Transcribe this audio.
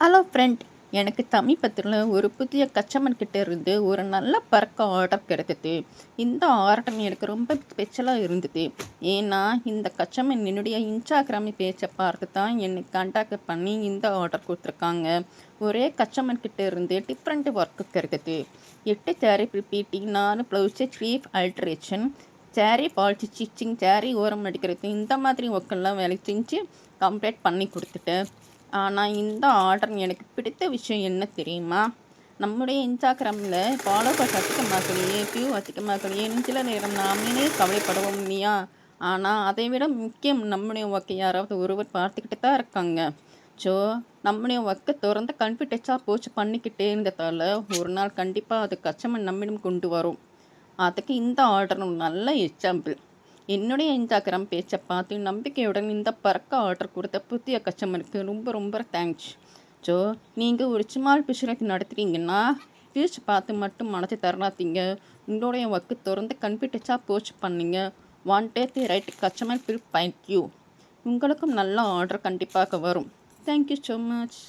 Hello friend, எனக்கு சமீபத்தில் ஒரு புதிய கஸ்டமர் கிட்ட இருந்து ஒரு நல்ல பறக்க ஆர்டர் கிடைத்தது. இந்த ஆர்டர் எனக்கு ரொம்ப ஸ்பெஷலாக இருந்தது. ஏன்னா இந்த கஸ்டமர் என்னுடைய இன்ஸ்டாகிராம் பேஜை பார்த்து தான் என்னை கான்டாக்ட் பண்ணி இந்த ஆர்டர் கொடுத்துருக்காங்க. ஒரே கஸ்டமர் கிட்ட இருந்து டிஃப்ரெண்ட் ஒர்க்கு கிடைத்தது. 8 sari prepleating, 4 blouse, 3 alteration, sari falls stitching, sari ஓரம் அடிக்கிறது, இந்த மாதிரி ஒர்க்கெல்லாம் வேலை செஞ்சு கம்ப்ளீட் பண்ணி கொடுத்துட்டேன். ஆனால் இந்த ஆர்டர் எனக்கு பிடித்த விஷயம் என்ன தெரியுமா? நம்முடைய இன்ஸ்டாகிராமில் ஃபாலோவர்ஸ் அதிகமாகலையே, வியூ அதிகமாகலையே, சில நேரம் நாமளே கவலைப்படுவோம் இல்லையா? ஆனால் அதை விட முக்கியம், நம்முடைய ஒர்க்கை யாராவது ஒருவர் பார்த்துக்கிட்டு தான் இருக்காங்க. ஸோ நம்முடைய ஒர்க்கை தொடர்ந்து கான்ஃபிடென்ஸாக போஸ்ட் பண்ணிக்கிட்டே இருந்ததால் ஒரு நாள் கண்டிப்பாக அது கஸ்டமர் நம்மிடம் கொண்டு வரும். அதுக்கு இந்த ஆர்டர் ஒரு நல்ல எக்ஸாம்பிள். என்னுடைய இன்ஸ்டாகிராம் பேஜை பார்த்து நம்பிக்கையுடன் இந்த பறக்க ஆர்டர் கொடுத்த புதிய கஸ்டமருக்கு ரொம்ப ரொம்ப தேங்க்ஸ். ஸோ நீங்கள் ஒரு ஸ்மால் பிஸ்னஸ் நடத்துகிறீங்கன்னா வியூஸ் பார்த்து மட்டும் மனசு தராதீங்க. உங்களுடைய ஒர்க்கு தொடர்ந்து கான்ஃபிடென்ஸாக போஸ்ட் பண்ணிங்க. Wanted the right customer will find you. உங்களுக்கும் நல்ல ஆர்டர் கண்டிப்பாக வரும். Thank you so much.